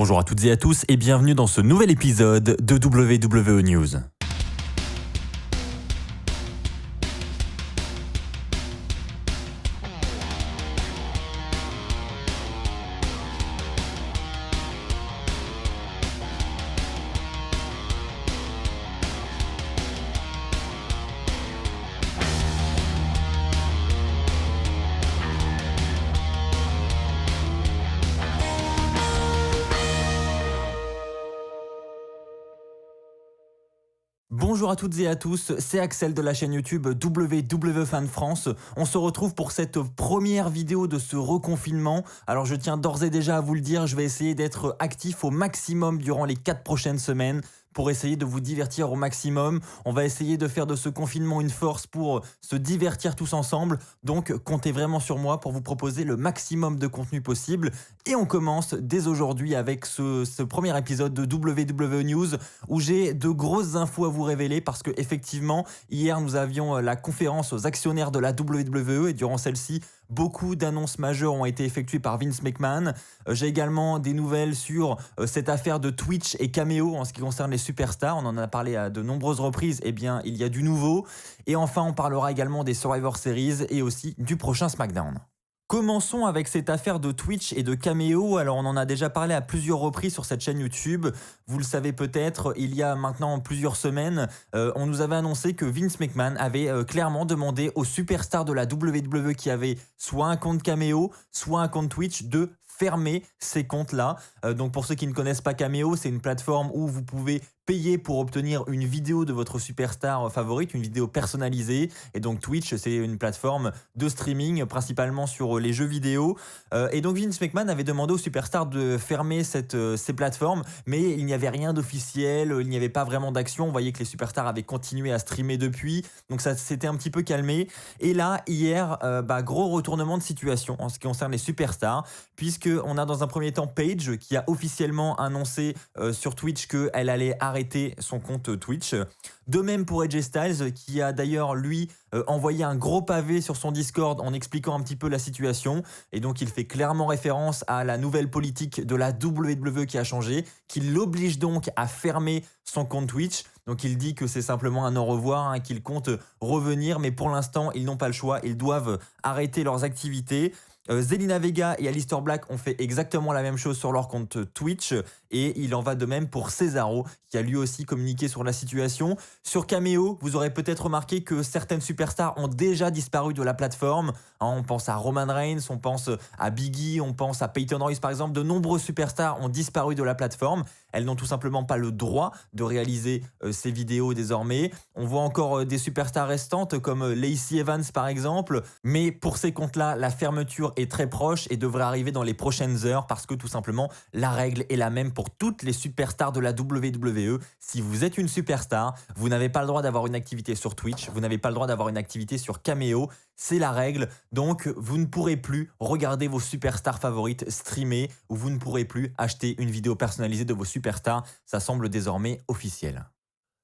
Bonjour à toutes et à tous et bienvenue dans ce nouvel épisode de WWE News. Bonjour à toutes et à tous, c'est Axel de la chaîne YouTube WWE Fan France. On se retrouve pour cette première vidéo de ce reconfinement. Alors je tiens d'ores et déjà à vous le dire, je vais essayer d'être actif au maximum durant les 4 prochaines semaines pour essayer de vous divertir au maximum. On va essayer de faire de ce confinement une force pour se divertir tous ensemble. Donc comptez vraiment sur moi pour vous proposer le maximum de contenu possible. Et on commence dès aujourd'hui avec ce premier épisode de WWE News où j'ai de grosses infos à vous révéler parce que effectivement hier nous avions la conférence aux actionnaires de la WWE et durant celle-ci beaucoup d'annonces majeures ont été effectuées par Vince McMahon. J'ai également des nouvelles sur cette affaire de Twitch et Cameo en ce qui concerne les superstars. On en a parlé à de nombreuses reprises. Eh bien, il y a du nouveau. Et enfin, on parlera également des Survivor Series et aussi du prochain SmackDown. Commençons avec cette affaire de Twitch et de Cameo. Alors on en a déjà parlé à plusieurs reprises sur cette chaîne YouTube. Vous le savez peut-être, il y a maintenant plusieurs semaines, on nous avait annoncé que Vince McMahon avait clairement demandé aux superstars de la WWE qui avaient soit un compte Cameo, soit un compte Twitch de fermer ces comptes-là. Donc pour ceux qui ne connaissent pas Cameo, c'est une plateforme où vous pouvez payer pour obtenir une vidéo de votre superstar favorite, une vidéo personnalisée. Et donc Twitch, c'est une plateforme de streaming, principalement sur les jeux vidéo. Et donc Vince McMahon avait demandé aux superstars de fermer ces plateformes, mais il n'y avait rien d'officiel, il n'y avait pas vraiment d'action. On voyait que les superstars avaient continué à streamer depuis, donc ça s'était un petit peu calmé. Et là, hier, gros retournement de situation en ce qui concerne les superstars, puisqu'on a dans un premier temps Paige qui a officiellement annoncé sur Twitch qu'elle allait arrêter son compte Twitch. De même pour AJ Styles qui a d'ailleurs lui envoyé un gros pavé sur son Discord en expliquant un petit peu la situation et donc il fait clairement référence à la nouvelle politique de la WWE qui a changé, qui l'oblige donc à fermer son compte Twitch. Donc il dit que c'est simplement un au revoir, qu'il compte revenir, mais pour l'instant ils n'ont pas le choix, ils doivent arrêter leurs activités. Zelina Vega et Aleister Black ont fait exactement la même chose sur leur compte Twitch et il en va de même pour Cesaro qui a lui aussi communiqué sur la situation. Sur Cameo, vous aurez peut-être remarqué que certaines superstars ont déjà disparu de la plateforme. On pense à Roman Reigns, on pense à Biggie, on pense à Peyton Royce par exemple. De nombreuses superstars ont disparu de la plateforme. Elles n'ont tout simplement pas le droit de réaliser ces vidéos désormais. On voit encore des superstars restantes comme Lacey Evans par exemple. Mais pour ces comptes-là, la fermeture est très proche et devrait arriver dans les prochaines heures parce que tout simplement, la règle est la même pour toutes les superstars de la WWE. Si vous êtes une superstar, vous n'avez pas le droit d'avoir une activité sur Twitch, vous n'avez pas le droit d'avoir une activité sur Cameo. C'est la règle, donc vous ne pourrez plus regarder vos superstars favorites streamer ou vous ne pourrez plus acheter une vidéo personnalisée de vos superstars. Ça semble désormais officiel.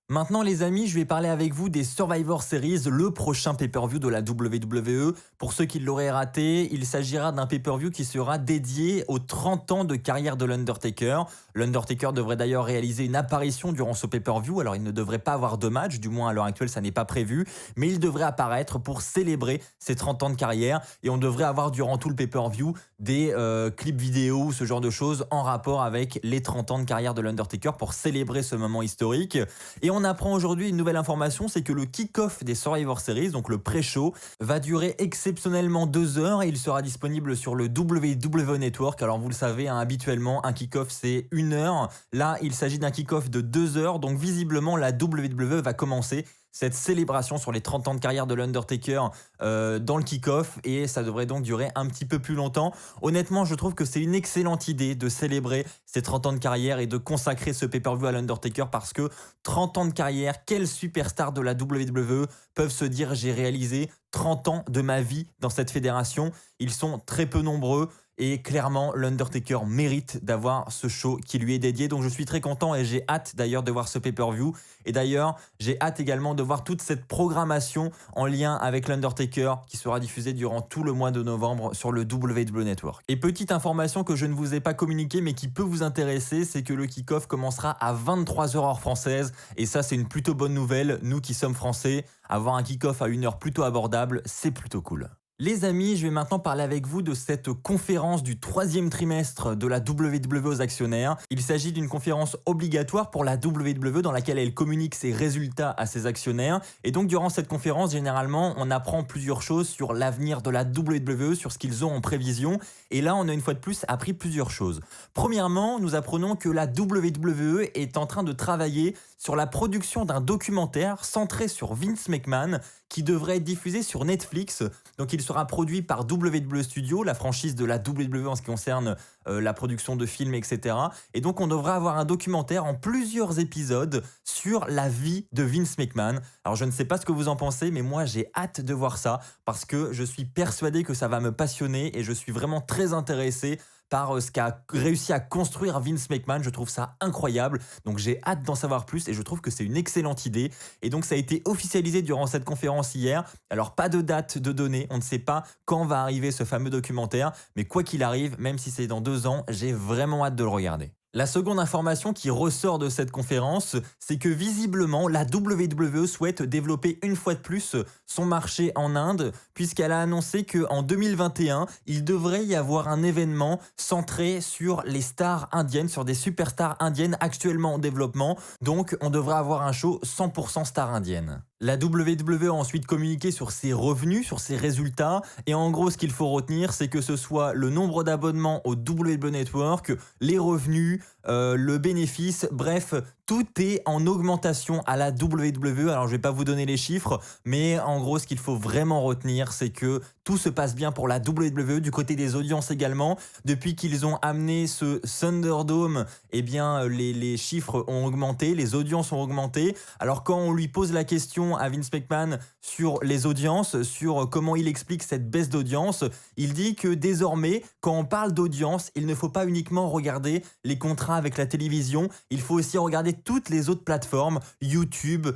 Maintenant les amis, je vais parler avec vous des Survivor Series, le prochain pay-per-view de la WWE. Pour ceux qui l'auraient raté, il s'agira d'un pay-per-view qui sera dédié aux 30 ans de carrière de l'Undertaker. L'Undertaker devrait d'ailleurs réaliser une apparition durant ce pay-per-view, alors il ne devrait pas avoir de match, du moins à l'heure actuelle ça n'est pas prévu, mais il devrait apparaître pour célébrer ses 30 ans de carrière et on devrait avoir durant tout le pay-per-view des clips vidéo, ce genre de choses en rapport avec les 30 ans de carrière de l'Undertaker pour célébrer ce moment historique. Et on apprend aujourd'hui une nouvelle information, c'est que le kick-off des Survivor Series, donc le pré-show, va durer exceptionnellement 2 heures et il sera disponible sur le WWE Network. Alors vous le savez, habituellement un kick-off c'est 1 heure. Là, il s'agit d'un kick-off de 2 heures, donc visiblement la WWE va commencer cette célébration sur les 30 ans de carrière de l'Undertaker dans le kick-off et ça devrait donc durer un petit peu plus longtemps. Honnêtement, je trouve que c'est une excellente idée de célébrer ces 30 ans de carrière et de consacrer ce pay-per-view à l'Undertaker parce que 30 ans de carrière, quelle superstar de la WWE peuvent se dire j'ai réalisé 30 ans de ma vie dans cette fédération. Ils sont très peu nombreux Et clairement, l'Undertaker mérite d'avoir ce show qui lui est dédié. Donc je suis très content et j'ai hâte d'ailleurs de voir ce pay-per-view. Et d'ailleurs, j'ai hâte également de voir toute cette programmation en lien avec l'Undertaker qui sera diffusée durant tout le mois de novembre sur le WWE Network. Et petite information que je ne vous ai pas communiquée mais qui peut vous intéresser, c'est que le kick-off commencera à 23h heure française. Et ça, c'est une plutôt bonne nouvelle. Nous qui sommes français, avoir un kick-off à une heure plutôt abordable, c'est plutôt cool. Les amis, je vais maintenant parler avec vous de cette conférence du troisième trimestre de la WWE aux actionnaires. Il s'agit d'une conférence obligatoire pour la WWE dans laquelle elle communique ses résultats à ses actionnaires. Et donc durant cette conférence, généralement, on apprend plusieurs choses sur l'avenir de la WWE, sur ce qu'ils ont en prévision. Et là, on a une fois de plus appris plusieurs choses. Premièrement, nous apprenons que la WWE est en train de travailler sur la production d'un documentaire centré sur Vince McMahon qui devrait être diffusé sur Netflix. Donc il sera produit par WWE Studios, la franchise de la WWE en ce qui concerne la production de films, etc. Et donc on devrait avoir un documentaire en plusieurs épisodes sur la vie de Vince McMahon. Alors je ne sais pas ce que vous en pensez, mais moi j'ai hâte de voir ça parce que je suis persuadé que ça va me passionner et je suis vraiment très intéressé par ce qu'a réussi à construire Vince McMahon. Je trouve ça incroyable. Donc j'ai hâte d'en savoir plus et je trouve que c'est une excellente idée. Et donc ça a été officialisé durant cette conférence hier. Alors pas de date de donnée, on ne sait pas quand va arriver ce fameux documentaire, mais quoi qu'il arrive, même si c'est dans 2 ans, j'ai vraiment hâte de le regarder. La seconde information qui ressort de cette conférence, c'est que visiblement la WWE souhaite développer une fois de plus son marché en Inde, puisqu'elle a annoncé qu'en 2021, il devrait y avoir un événement centré sur les stars indiennes, sur des superstars indiennes actuellement en développement. Donc on devrait avoir un show 100% stars indiennes. La WWE a ensuite communiqué sur ses revenus, sur ses résultats, et en gros ce qu'il faut retenir, c'est que ce soit le nombre d'abonnements au WWE Network, les revenus, le bénéfice, bref, tout est en augmentation à la WWE. Alors je vais pas vous donner les chiffres, mais en gros ce qu'il faut vraiment retenir, c'est que tout se passe bien pour la WWE, du côté des audiences également. Depuis qu'ils ont amené ce Thunderdome, eh bien les chiffres ont augmenté, les audiences ont augmenté. Alors quand on lui pose la question à Vince McMahon sur les audiences, sur comment il explique cette baisse d'audience, il dit que désormais, quand on parle d'audience, il ne faut pas uniquement regarder les contrats avec la télévision, il faut aussi regarder toutes les autres plateformes, YouTube,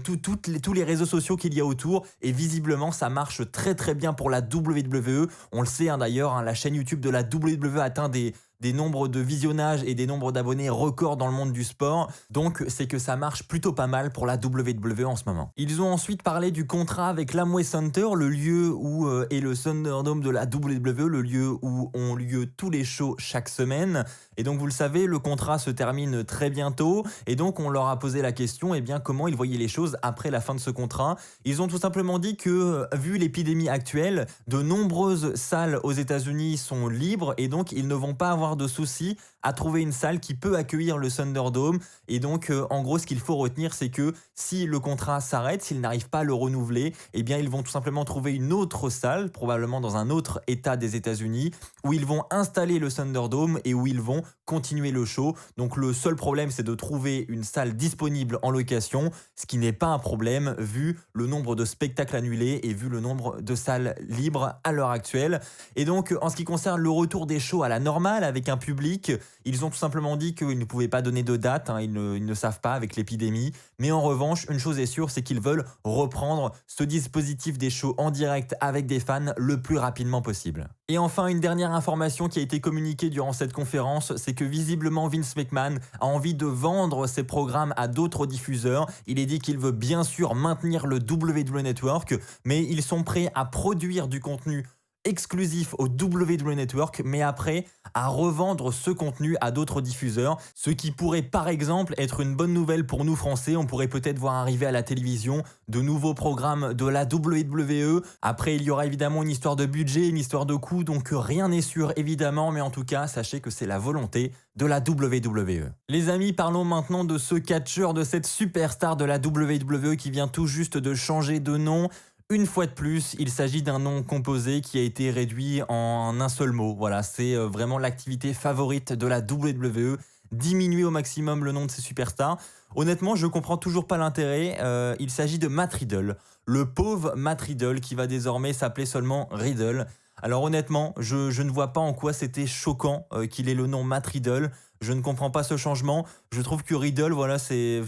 tous les réseaux sociaux qu'il y a autour, et visiblement ça marche très très bien pour la WWE. On le sait d'ailleurs, la chaîne YouTube de la WWE atteint des nombres de visionnages et des nombres d'abonnés records dans le monde du sport. Donc c'est que ça marche plutôt pas mal pour la WWE en ce moment. Ils ont ensuite parlé du contrat avec l'Amway Center, le lieu où est le Thunderdome de la WWE, le lieu où ont lieu tous les shows chaque semaine. Et donc vous le savez, le contrat se termine très bientôt et donc on leur a posé la question comment ils voyaient les choses après la fin de ce contrat. Ils ont tout simplement dit que vu l'épidémie actuelle, de nombreuses salles aux États-Unis sont libres et donc ils ne vont pas avoir de soucis à trouver une salle qui peut accueillir le Thunderdome. Et donc en gros ce qu'il faut retenir, c'est que si le contrat s'arrête, s'ils n'arrivent pas à le renouveler, ils vont tout simplement trouver une autre salle, probablement dans un autre état des États-Unis, où ils vont installer le Thunderdome et où ils vont continuer le show. Donc le seul problème, c'est de trouver une salle disponible en location, ce qui n'est pas un problème vu le nombre de spectacles annulés et vu le nombre de salles libres à l'heure actuelle. Et donc en ce qui concerne le retour des shows à la normale avec un public, ils ont tout simplement dit qu'ils ne pouvaient pas donner de date, ils ne savent pas avec l'épidémie. Mais en revanche, une chose est sûre, c'est qu'ils veulent reprendre ce dispositif des shows en direct avec des fans le plus rapidement possible. Et enfin, une dernière information qui a été communiquée durant cette conférence, c'est que visiblement Vince McMahon a envie de vendre ses programmes à d'autres diffuseurs. Il est dit qu'il veut bien sûr maintenir le WWE Network, mais ils sont prêts à produire du contenu exclusif au WWE Network, mais après à revendre ce contenu à d'autres diffuseurs, ce qui pourrait par exemple être une bonne nouvelle pour nous Français. On pourrait peut-être voir arriver à la télévision de nouveaux programmes de la WWE. Après, il y aura évidemment une histoire de budget, une histoire de coût, donc rien n'est sûr évidemment, mais en tout cas, sachez que c'est la volonté de la WWE. Les amis, parlons maintenant de ce catcheur, de cette superstar de la WWE qui vient tout juste de changer de nom. Une fois de plus, il s'agit d'un nom composé qui a été réduit en un seul mot. Voilà, c'est vraiment l'activité favorite de la WWE, diminuer au maximum le nom de ses superstars. Honnêtement, je comprends toujours pas l'intérêt. Il s'agit de Matt Riddle, le pauvre Matt Riddle qui va désormais s'appeler seulement Riddle. Alors honnêtement, je ne vois pas en quoi c'était choquant qu'il ait le nom Matt Riddle. Je ne comprends pas ce changement. Je trouve que Riddle, voilà, c'est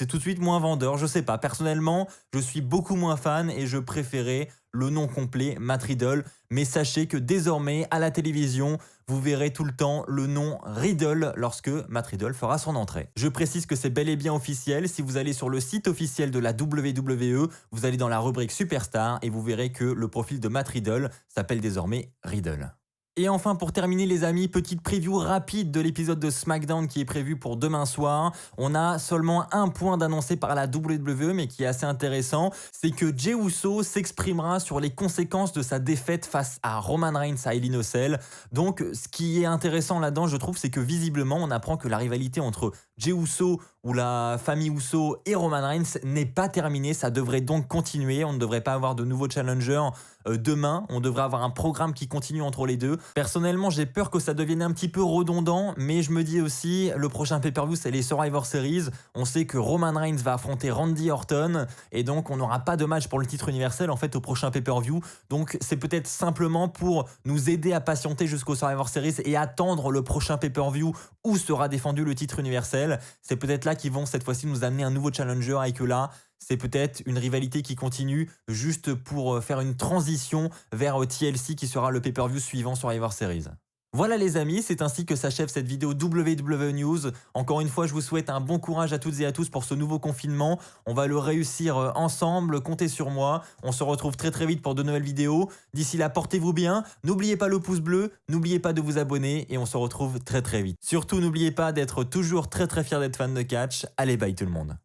tout de suite moins vendeur. Je sais pas. Personnellement, je suis beaucoup moins fan et je préférais le nom complet Matt Riddle. Mais sachez que désormais, à la télévision, vous verrez tout le temps le nom Riddle lorsque Matt Riddle fera son entrée. Je précise que c'est bel et bien officiel. Si vous allez sur le site officiel de la WWE, vous allez dans la rubrique Superstar et vous verrez que le profil de Matt Riddle s'appelle désormais Riddle. Et enfin, pour terminer les amis, petite preview rapide de l'épisode de SmackDown qui est prévu pour demain soir. On a seulement un point d'annoncé par la WWE, mais qui est assez intéressant, c'est que Jey Uso s'exprimera sur les conséquences de sa défaite face à Roman Reigns à Hell in a Cell. Donc, ce qui est intéressant là-dedans, je trouve, c'est que visiblement, on apprend que la rivalité entre Jey Uso ou la famille Uso et Roman Reigns n'est pas terminée. Ça devrait donc continuer. On ne devrait pas avoir de nouveaux challengers demain. On devrait avoir un programme qui continue entre les deux. Personnellement, j'ai peur que ça devienne un petit peu redondant, mais je me dis aussi, le prochain pay-per-view, c'est les Survivor Series. On sait que Roman Reigns va affronter Randy Orton, et donc on n'aura pas de match pour le titre universel en fait au prochain pay-per-view. Donc c'est peut-être simplement pour nous aider à patienter jusqu'au Survivor Series et attendre le prochain pay-per-view où sera défendu le titre universel. C'est peut-être là qu'ils vont cette fois-ci nous amener un nouveau challenger et que là, c'est peut-être une rivalité qui continue juste pour faire une transition vers TLC qui sera le pay-per-view suivant Survivor Series. Voilà les amis, c'est ainsi que s'achève cette vidéo WWE News. Encore une fois, je vous souhaite un bon courage à toutes et à tous pour ce nouveau confinement. On va le réussir ensemble, comptez sur moi. On se retrouve très très vite pour de nouvelles vidéos. D'ici là, portez-vous bien. N'oubliez pas le pouce bleu, n'oubliez pas de vous abonner et on se retrouve très très vite. Surtout, n'oubliez pas d'être toujours très très fier d'être fan de catch. Allez, bye tout le monde.